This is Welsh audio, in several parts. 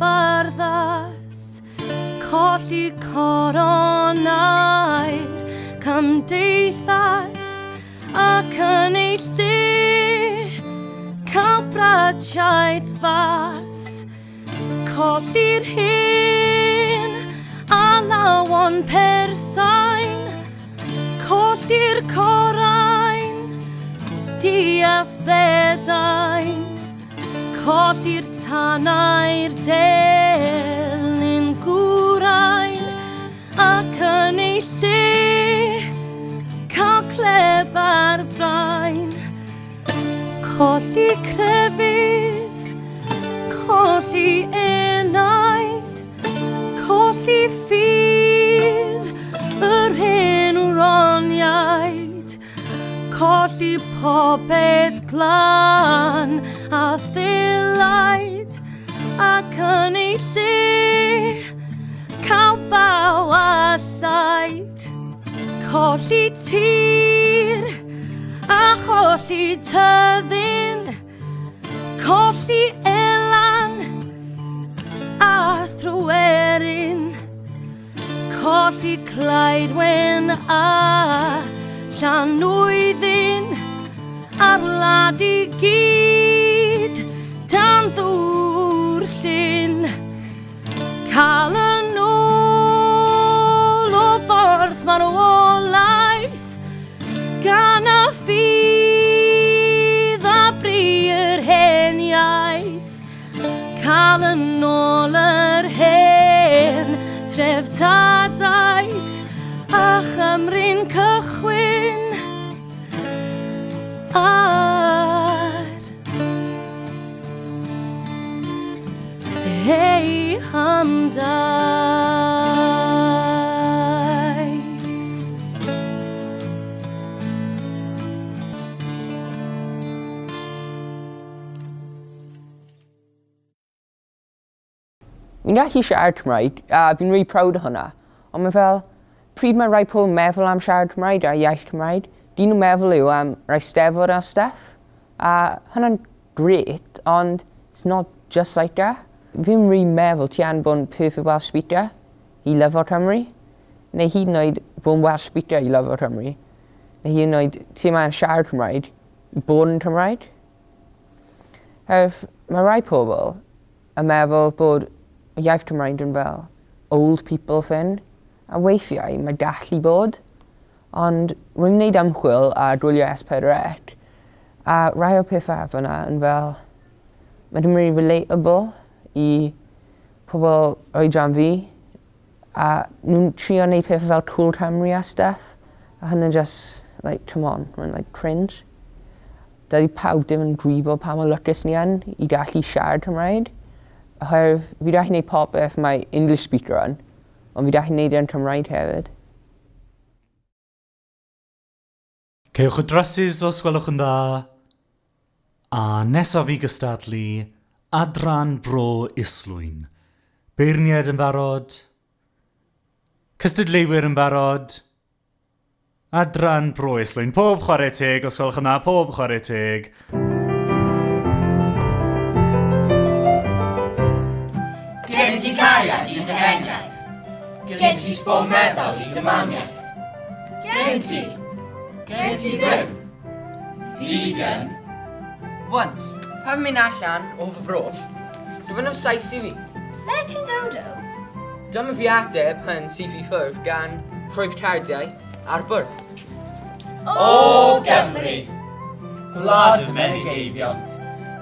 barddas, colli coronau'r cymdeithas ac yn ei lle cael bratiaeth fas, colli'r hyn a lawon persain, colli'r corain, dias bedain, colli'r tanau'r delyn gwrain, ac yn ei lle cael cleb ar brain. Colli crefydd, colli enaid, colli ffydd, yr hen wroniaid, colli popeth glan a ddilaid, ac yn ei lle cael baw a llaid. Colli tir a cholli tyddyn, colli elan a thrwerin, colli claidwen a llanwyddyn, a'r wlad i gyd dan ddŵr llyn. Cael yn ôl o borth marwolaeth, gan y ffydd a bri'r hen iaith. Cael yn ôl yr hen treftadaeth a Chymru'n cychwyn ar ei hamdaeth. Fi'n gallu siarad Cymraeg, fi'n really proud o hwnna. Ond mae fel, pryd mae rai pobl meddwl am siarad Cymraeg a iaith Cymraeg, dyn nhw'n meddwl yw am rai steddfod a stuff. A hwnna'n great, ond it's not just like that. Fi'n really meddwl ti an bod yn perfect Welsh speaker i lyfo Cymru. Neu hyd yn oed bod yn Welsh speaker i lyfo Cymru. Neu hyd yn oed ti yma yn siarad Cymraeg i bod yn Cymraeg. Mae rai pobl yn meddwl bod iaith Cymraeg yn fel old people thing, a weithiau mae gallu bod. Ond rwy'n gwneud ymchwil a gwylio S4C, a rai o pethau fyna yn fel, mae dim really relatable i pobl oedran fi, a nhw'n trio wneud pethau fel Cool Cymru a stuff, a hynny'n just, like, come on, mae'n like cringe. Dydy pawb dim yn gwybod pa mor lwcus ni yn i gallu siarad Cymraeg. Oherwydd fi gallu gwneud popeth mae English speaker yn, ond fi gallu gwneud e'n Cymraeg hefyd. Cewch y drysys os gwelwch yn dda. A nesaf i gystadlu, adran bro islwyn. Beirniad yn barod. Cystadleuwyr yn barod. Adran bro islwyn. Pob chwarae teg os gwelwch yn dda, pob chwarae teg. Gen ti cariad i deheniaeth. Gen ti sbon meddwl i dymaniaeth. Gen ti ddim. Vegan. Once, pan mynd allan o fy bro, dwi'n o'r saith i fi. Le ti'n dod o? Dyma fi ateb yn sydd i ffwrdd gan rhoi'r cardiau a'r bwrdd. O Gymru. Gwlad y Menigeifion.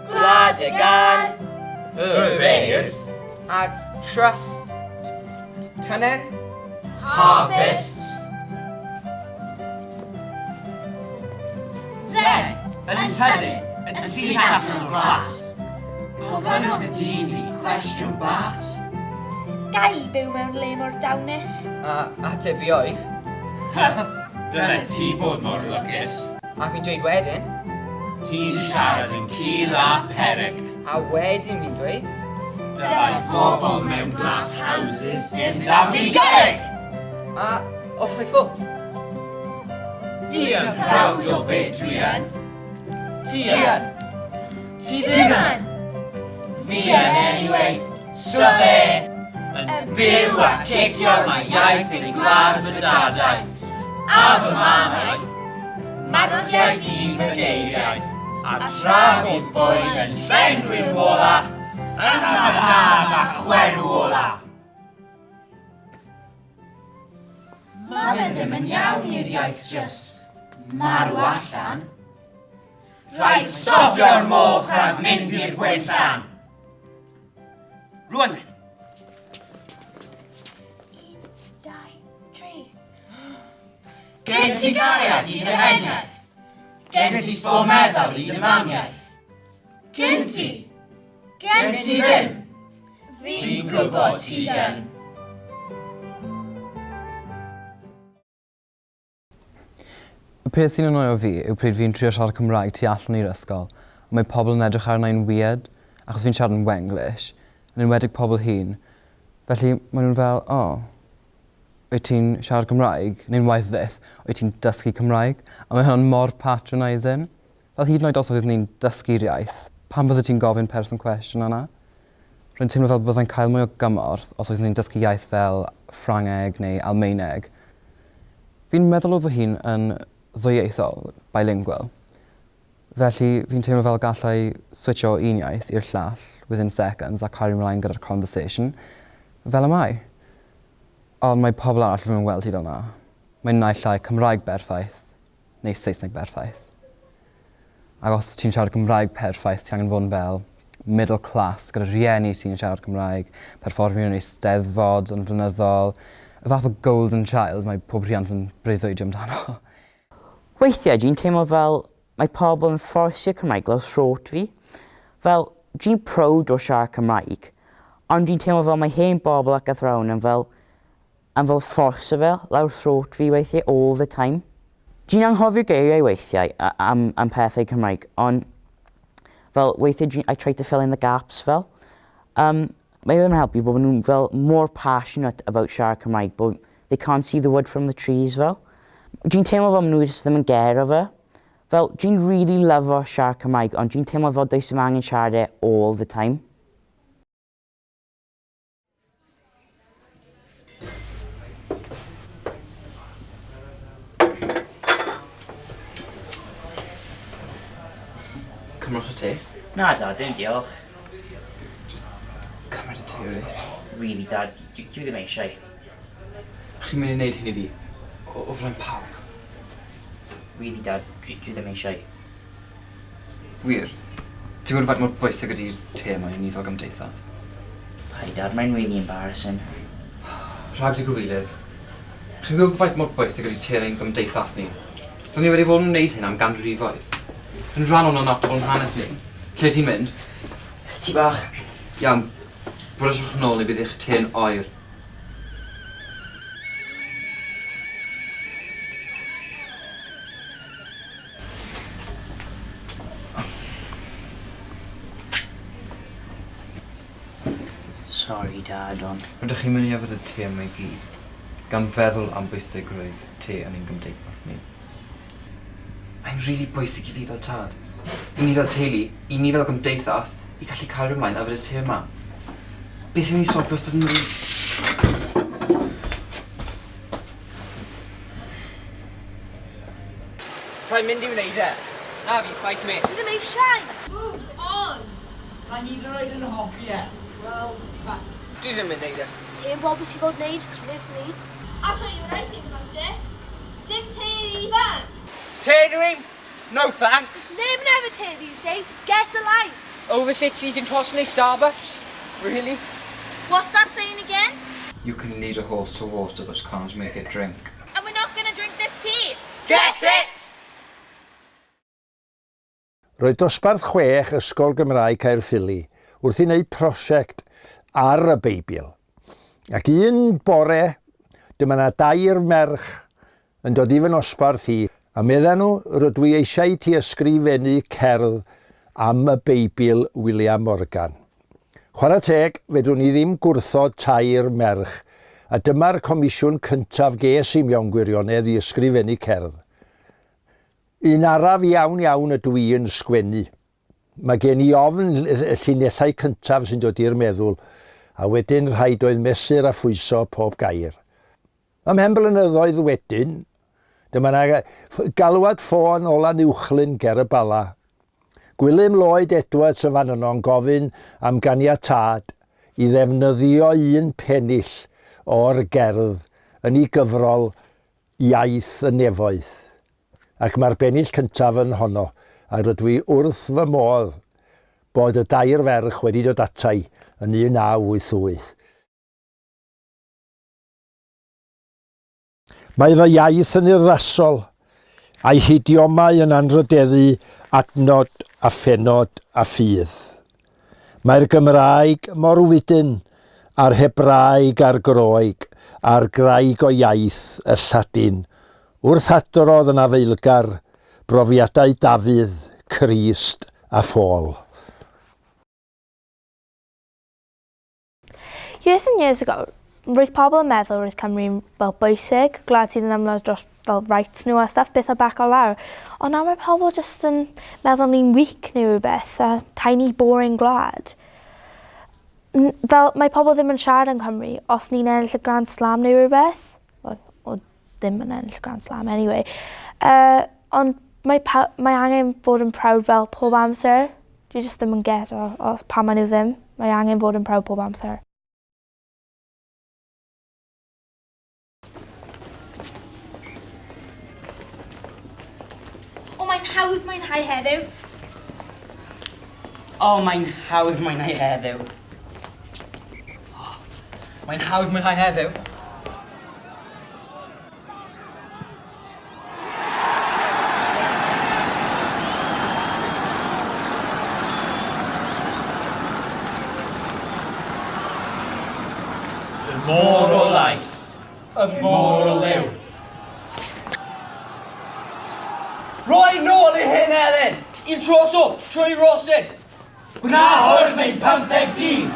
Gwlad y gan. Y feirdd. A tynnu. Harvests. Fe, Yn sydyn, yn syth allan o'r glas. Gofynnwch y dyn fi cwestiwn bas. gai byw mewn le mor dawnus? A ateb fi oedd. Dyna ti bod mor lwcus. A fi'n dweud wedyn. Ti'n siarad yn cil a peryg. A wedyn fi'n dweud. Dyfai pobl mewn glass houses dim da fi gyrrig. A off I ffwrdd. Fi yn proud o beth dwi yn. Ti yn. Ti ddim yn. Fi yn anyway. So fe, yn byw a cicio mae iaith ein gwlad fy dadau, a fy mamau, marchiau ti fy geiriau, a tra bydd bwyd yn llenwi'r wola, yn amynad a chwerw ola. Mae fe ddim yn iawn i'r iaith jyst marw allan. Rhaid stopio'r moch a mynd i'r gwenllan. Rwan. 1, 2, 3. Gen ti gariad i dyheniaeth. Gen ti sbo meddwl i dymamiaeth. Gen ti. Gen ti ddim. Fi'n gwybod ti gen. Y peth sy'n annoio fi yw pryd fi'n trio siarad Cymraeg tu allan i'r ysgol, ond mae pobl yn edrych arna'n weird, achos fi'n siarad yn Wenglish, yn enwedig pobl hŷn. Felly, maen nhw'n fel, wyt ti'n siarad Cymraeg, neu'n waith ddiff, wyt ti'n dysgu Cymraeg, a mae hwnna'n mor patronising. Fel hyd yn oed os oedd ni'n dysgu'r iaith, pam bydde ti'n gofyn person cwestiwn yna? Rwy'n teimlo fel byddai'n cael mwy o gymorth os oedd ni'n dysgu iaith fel Ffrangeg neu Almaeneg. Fi'n meddwl o fy hun yn ddwyieithol, bilingual. Felly, fi'n teimlo fel gallai switcho un iaith i'r llall within seconds a cario ymlaen gyda'r conversation. Fel am I. Ond mae pobl arall ddim yn weld hi fel yna. Mae'n naill llai Cymraeg berffaith neu Saesneg berffaith. Ac os ti'n siarad Cymraeg perffaith, ti angen fod yn fel middle class gyda rhieni sy'n siarad Cymraeg, perfformio yn eisteddfod yn flynyddol, y fath o golden child mae pob rhiant yn breuddwydio amdano. Weithiau, dwi'n teimlo fel mae pobl yn fforsio Cymraeg lawr throt fi. Fel, dwi'n proud o siarad Cymraeg, ond dwi'n teimlo fel mae hen bobl ac athrawn yn fel fforsio fel lawr throt fi weithiau all the time. Dwi'n anghofio geiriau weithiau am pethau Cymraeg, ond fel weithiau I try to fill in the gaps fel. Mae ddim yn helpu bod nhw'n fel more passionate about siarad Cymraeg, but they can't see the wood from the trees fel. Dwi'n teimlo fel nhw jyst ddim yn gero fe. Fel, dwi'n really lyfo siarad Cymraeg, ond dwi'n teimlo fel does dim angen siarad e all the time. Cymrwch y te? Na, Dad, dim diolch. Just cymryd y te, reit? Really, Dad, dwi ddim eisiau. Chi'n mynd i wneud hyn i fi? O flaen pawb? Really, Dad, dwi ddim eisiau. Wir? Ti'n gwybod faint mor bwysig ydy te yma i ni fel gymdeithas? Hi, Dad, mae'n really embarrassing. Rhag dy gwylydd. Chi'n gwybod faint mor bwysig ydy te ein gymdeithas ni? Dyn ni wedi fod yn wneud hyn am ganrifoedd. Yn rhan o'n notable yn hanes ni. Lle ti'n mynd? Ti bach. Iawn, bryswch nôl neu bydd eich te'n oer. Sorry, Dad, ond... Rydych chi'n mynd i yfed y te yma i gyd, gan feddwl am bwysigrwydd te yn ein gymdeithas ni. Mae'n rili bwysig i fi fel tad. I ni fel teulu, i ni fel gymdeithas, i gallu cael ymlaen yfed y te yma. Beth yw'n i stopio os dydyn nhw... Sa'n mynd i wneud e? Na fi, chwaith met. Ddim eisiau. Move on! Sa'n hyd yn oed yn hoffi e? Wel, ta. Dwi ddim yn neud e. Hen bobl sy'n fod wneud, nid ni. I'll show you what I think about it. Dim teulu fan. Tynnu! No thanks! Name never take these days. Get a life. Over 60s in Tosney Starbucks? Really? What's that saying again? You can lead a horse to water but can't make it drink. And we're not going to drink this tea. Get it! Roedd dosbarth 6 Ysgol Gymraeg Caerffili wrth i wneud prosiect ar y Beibil. Ac un bore, dyma na 2 merch yn dod i fy nosbarth hi, a medden nhw rydw i eisiau ti ysgrifennu cerdd am y Beibil William Morgan. Chwarae teg, fedrwn ni ddim gwrthod 2 merch, a dyma'r comisiwn cyntaf ges i mewn gwirionedd i ysgrifennu cerdd. Un araf iawn ydw i yn sgwennu. Mae gen i ofn y llinellau cyntaf sy'n dod i'r meddwl, a wedyn rhaid oedd mesur a phwyso pob gair. Am hen blynyddoedd wedyn, dyma na galwad ffôn Olan Uwchlyn ger y Bala. Gwilym Lloyd Edwards yn fan yno'n gofyn am ganiatad i ddefnyddio un pennill o'r gerdd yn ei gyfrol Iaith y Nefoedd. Ac mae'r bennill cyntaf yn honno, a rydw i wrth fy modd bod y dair ferch wedi dod atai yn 1988. Mae fy iaith yn urddasol, a'i hidiomau yn anrydeddu adnod a phenod a ffydd. Mae'r Gymraeg mor wydyn a'r Hebraeg a'r Groeg a'r Graig o iaith y Lladin wrth adrodd yn afeilgar brofiadau Dafydd, Crist a Ffôl. Years and years ago, roedd pobl yn meddwl roedd Cymru'n fel bwysig, glad sydd yn ymladd dros fel rights nhw a stuff, beth o bac o lawr. Ond nawr mae pobl jyst yn meddwl ni'n weak neu rhywbeth, a tiny boring glad. Fel mae pobl ddim yn siarad yn Cymru os ni'n ennill y Grand Slam neu rhywbeth. O ddim yn ennill y Grand Slam anyway. Ond mae angen bod yn proud fel pob amser. Dwi jyst ddim yn get o pan maen nhw ddim. Mae angen bod yn proud pob amser. O, mae'n hawdd mwynhau heddiw. O, mae'n hawdd mwynhau heddiw. Mae'n hawdd mwynhau heddiw. Y môr o lais, y môr o liw. Roi nôl i hyn, Elin! Un troso, trwy rosyn! Gwna hwrdd ein 15 dyn!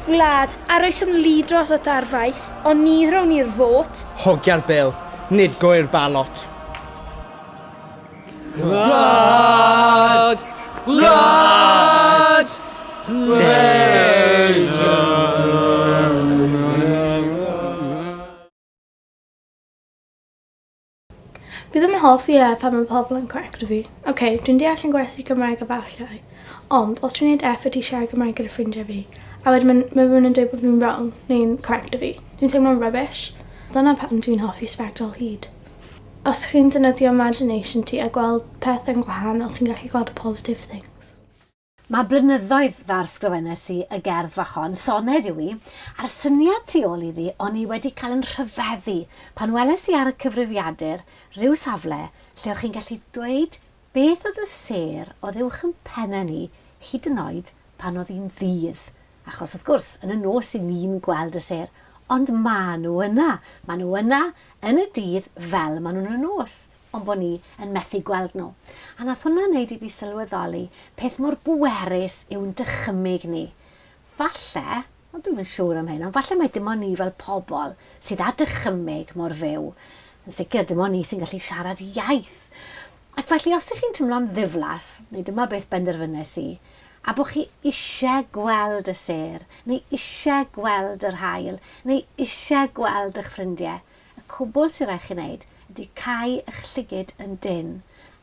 Gwlad, arwysym lidros o darfais, ond ni rown i'r fot. Hogiau'r bil, nid goi'r balot. Gwlad! Gwlad! Fi ddim yn hoffi pan mae pobl yn correcto fi. Dwi'n deall yn gwersi Cymraeg a falle. Ond, os dwi'n gwneud effort i siarad Cymraeg gyda ffrindiau fi, a wedyn mae rhywun yn dweud bod fi'n wrong, neu'n correcto fi, dwi'n teimlo'n rubbish. Dyna pan dwi'n hoffi sbectol hyd. Os chi'n defnyddio imagination ti a gweld pethau'n gwahanol, chi'n gallu gweld y positive things. Mae blynyddoedd dda'r sgrifennes i y gerdd fachon, soned yw i, a'r syniad tu ôl iddi o'n i wedi cael yn rhyfeddu pan weles i ar y cyfrifiadur rhyw safle lle o'ch chi'n gallu dweud beth oedd y ser oedd uwch yn pennau ni hyd yn oed pan oedd hi'n ddydd. Achos wrth gwrs, yn y nos i ni'n gweld y ser, ond maen nhw yna. Maen nhw yna yn y dydd fel maen nhw'n y nos. Ond bod ni yn methu gweld nhw. A nath hwnna wneud i fi sylweddoli peth mor bwerus yw'n dychymyg ni. Falle, dwi'n yn siŵr am hyn, ond falle mae dim ond ni fel pobl sydd â dychymyg mor fyw. Yn sicr, dim ond ni sy'n gallu siarad iaith. Ac felly, os ych chi'n teimlo'n ddiflas, neu dyma beth benderfynnes i, a bod chi eisiau gweld y ser, neu eisiau gweld yr haul, neu eisiau gweld eich ffrindiau, y cwbl sy'n rhaid chi wneud ydy cau eich llygyd yn dyn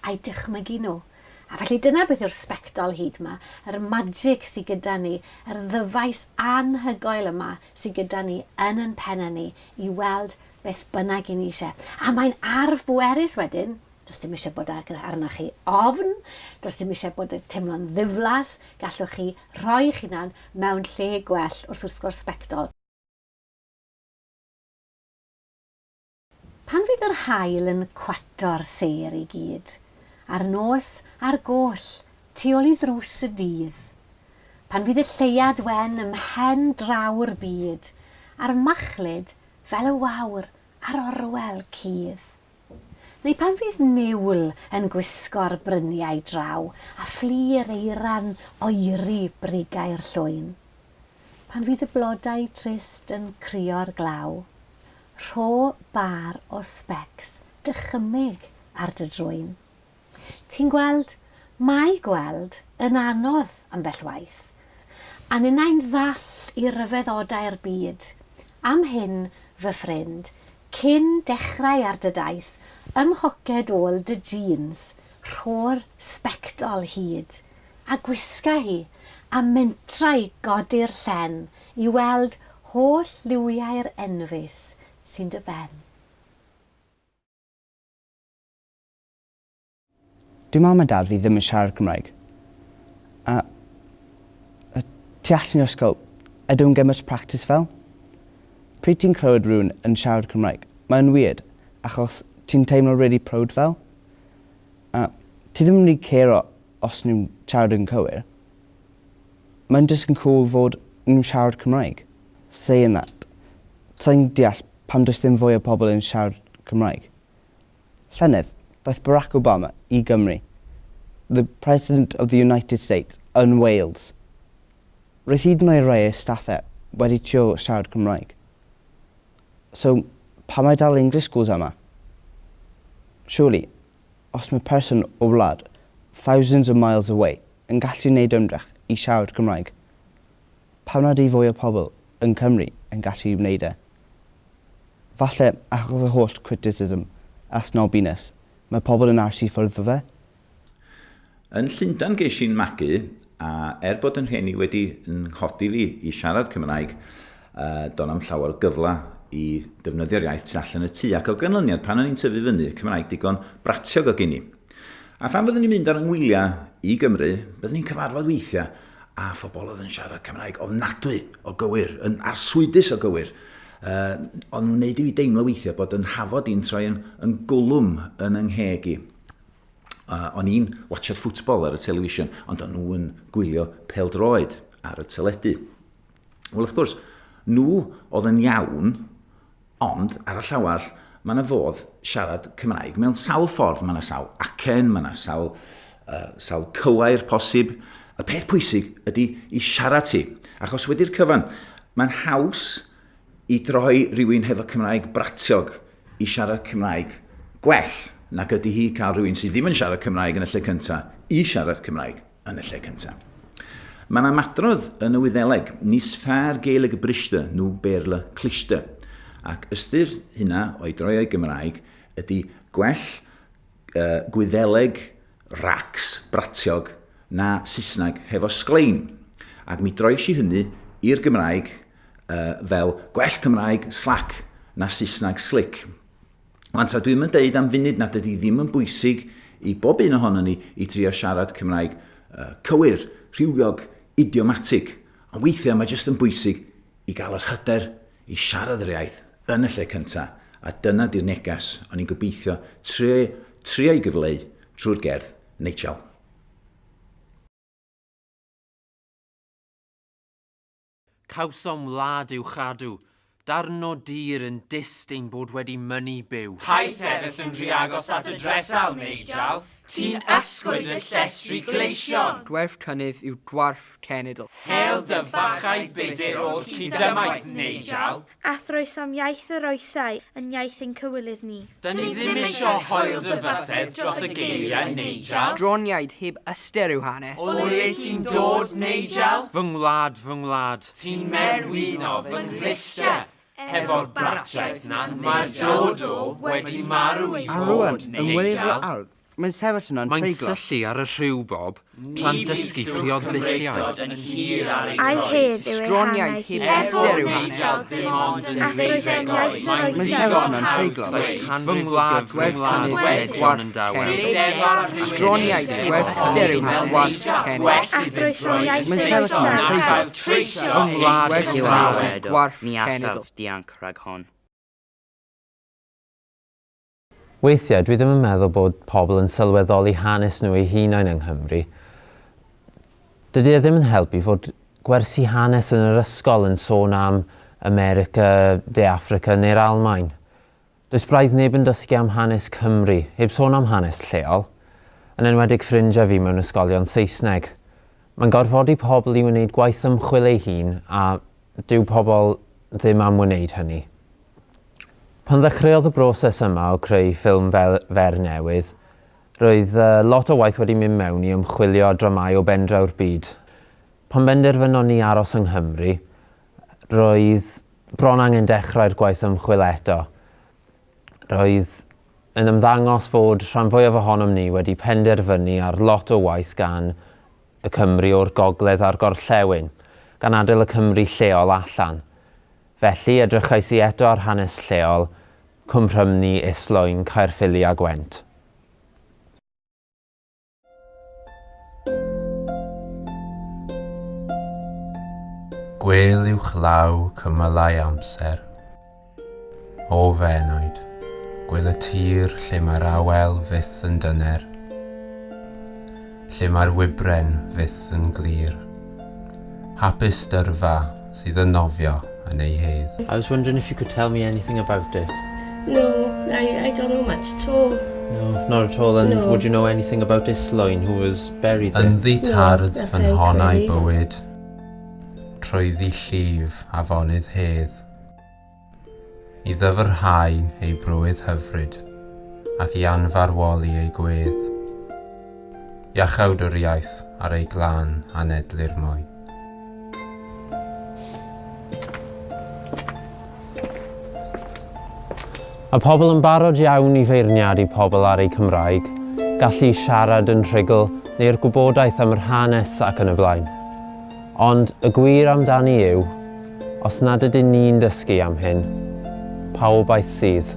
a'i dychmygu nhw. A felly dyna beth yw'r sbectol hyd yma, yr magic sydd gyda ni, yr ddyfais anhygoel yma sydd gyda ni yn ein pennau ni i weld beth bynnag i ni eisiau. A mae'n arf bwerus wedyn, does dim eisiau bod arnoch chi ofn, does dim eisiau bod teimlo'n ddiflas, gallwch chi rhoi eich hunan mewn lle gwell wrth wrthgo'r sbectol. Pan fydd yr haul yn cwato'r ser i gyd, a'r nos a'r goll tu ôl i ddrws y dydd, pan fydd y lleiad wen ymhen draw'r byd, a'r machlyd fel y wawr ar orwel cudd. Neu pan fydd niwl yn gwisgo'r bryniau draw, a fflir eiran oeri brigau'r llwyn. Pan fydd y blodau trist yn crio'r glaw, rho bar o specs dychymyg ar dy drwyn. Ti'n gweld, mae gweld yn anodd ambell waith, a nynau'n ddall i ryfeddodau'r byd. Am hyn, fy ffrind, cyn dechrau ar dy daith, ymhoced ôl dy jeans, rho'r sbectol hyd, a gwisga hi, a mentrau godi'r llên i weld holl liwiau'r enfys sy'n dy ben. Dwi'n mam a dad fi ddim yn siarad Cymraeg. A tu allan i'r ysgol, ydw'n gymaint practis fel? Pryd ti'n clywed rhywun yn siarad Cymraeg, mae'n weird, achos ti'n teimlo really proud fel. A ti ddim yn really care os nhw'n siarad yn cywir. Mae'n just yn cool fod nhw'n siarad Cymraeg. Saying that, sa'n deall pam does ddim fwy o pobl yn siarad Cymraeg. Llynedd, daeth Barack Obama i Gymru, the President of the United States, yn Wales. Roedd hyd yn oed rai o staffau wedi trio siarad Cymraeg. So, pam mae dal English schools yma? Surely, os mae person o wlad thousands of miles away yn gallu wneud ymdrech i siarad Cymraeg, pam nad i fwy o pobl yn Cymru yn gallu wneud e? Falle achos y holl criticism a snobiness, mae pobl yn arsi ffwrdd o fe. Yn Llundain ges i'n magu, a bod yn rhieni wedi nghodi fi i siarad Cymraeg, do'n am llawer gyfla i ddefnyddio'r iaith tu allan y tŷ, ac o ganlyniad pan o'n i'n tyfu fyny, Cymraeg digon bratiog o geni. A phan fyddwn ni'n mynd ar yngwyliau i Gymru, byddwn ni'n cyfarfod weithiau, a phobl oedd yn siarad Cymraeg ofnadwy o gywir, yn arswydus o gywir. Ond nhw'n neud i fi deimlo weithiau bod yn hafod i'n troi yn gwlwm yn yngheg i. O'n i'n watchad ffwtbol ar y television, ond o'n nhw'n gwylio pêl-droed ar y teledu. Wel, wrth gwrs, nhw oedd yn iawn, ond ar y llawar, mae yna fodd siarad Cymraeg mewn sawl ffordd. Mae yna sawl acen, mae yna sawl cywair posib. Y peth pwysig ydy i siarad ti, achos wedi'r cyfan, mae'n haws i droi rhywun hefo Cymraeg bratiog i siarad Cymraeg gwell nag ydy hi cael rhywun sydd ddim yn siarad Cymraeg yn y lle cyntaf i siarad Cymraeg yn y lle cyntaf. Mae yna madrodd yn y Wyddeleg, nis ffa'r gael y gybriste nhw berle cliste, ac ystyr hynna o'i droi o'i Gymraeg ydy gwell Gwyddeleg racs bratiog na Saesneg hefo sglein. Ac mi droes i hynny i'r Gymraeg fel gwell Cymraeg slac na Saesneg slick. Wan ta dwi'n mynd deud am funud nad ydy ddim yn bwysig i bob un ohono ni i trio siarad Cymraeg cywir, rhywiog, idiomatig. Ond weithiau mae jyst yn bwysig i gael yr hyder i siarad yr iaith yn y lle cyntaf. A dyna di'r neges o'n i'n gobeithio trio i gyfleu trwy'r gerdd Neijal. Cawsom wlad i'w chadw, darn o dir yn dist ein bod wedi mynnu byw. Paid sefyll yn rhy agos at y dresal, Neijal. Ti'n ysgwyd y llestri gleision. Dwerf cynnydd yw dwarf cenedl. Hel dy fachau budur o'r cydamaeth, Neijal. Athroes am iaith yr oesau yn iaith ein cywilydd ni. Dyn ni ddim eisiau hoel dy fysedd dros y geiriau, Neijal. Stroniaid heb ystyr yw hanes. O le ti'n dod, Neijal? Fy ngwlad. Ti'n merwino fy nghlistiau. Hefo'r bratiaeth na'n mae'r dodo wedi marw i fod, Neijal. Mae'n sefyll yna'n Mae'n treiglo. syllu ar y rhyw, Bob, tra'n dysgu priodd ddulliau. Ai hedd yw ei Stroniaid hanaeth heb i. ystyr yw hanes. Neijal dim ond yn Athroes am iaith yr Mae'n oesau. sefyll yna'n treiglo. Fy ngwlad John yn dawel. Stroniaid heb ystyr yw hanes. Dwarf cenedl. Athroes am iaith Mae'n yr sefyll yna'n oesau. treiglo. Fy ngwlad Dwarf cenedl. dianc rhag hon. Weithiau, dwi ddim yn meddwl bod pobl yn sylweddoli hanes nhw eu hunain yng Nghymru. Dydy e ddim yn helpu fod gwersi hanes yn yr ysgol yn sôn am America, De Affrica neu'r Almaen. Does braidd neb yn dysgu am hanes Cymru, heb sôn am hanes lleol, yn enwedig ffrindiau fi mewn ysgolion Saesneg. Mae'n gorfodi pobl i wneud gwaith ymchwil eu hun a dyw pobl ddim am wneud hynny. Pan ddechreuodd y broses yma o creu ffilm fer newydd, roedd lot o waith wedi mynd mewn i ymchwilio a dramau o bendraw'r byd. Pan benderfynon ni aros yng Nghymru, roedd bron angen dechrau'r gwaith ymchwil eto. Roedd yn ymddangos fod rhan fwyaf ohonom ni wedi penderfynu ar lot o waith gan y Cymru o'r gogledd a'r gorllewin, gan adael y Cymru lleol allan. Felly edrychais i eto ar hanes lleol, Cwm Rhymni, Islwyn, Caerffili a Gwent. Gwyl uwchlaw cymylau amser. O fenoed, gwyl y tir lle mae'r awel fyth yn dyner. Lle mae'r wybren fyth yn glir. Hapus dyrfa sydd yn nofio yn ei hedd. I was wondering if you could tell me anything about it. No, I don't know much at all. No, not at all. And No. would you know anything about Islwyn, who was buried there? Ynddi tardd No, fy nothing nhonau really. bywyd. Trwyddi llif a fonydd hedd. I ddyfrhau ei brwydd hyfryd ac i anfarwoli ei gwedd. Iachawd yr iaith ar ei glân anedlu'r mwy. Mae pobl yn barod iawn i feirniadu pobl ar eu Cymraeg, gallu siarad yn rhugl neu'r gwybodaeth am yr hanes ac yn y blaen. Ond y gwir amdani yw, os nad ydyn ni'n dysgu am hyn, pawb aeth sydd.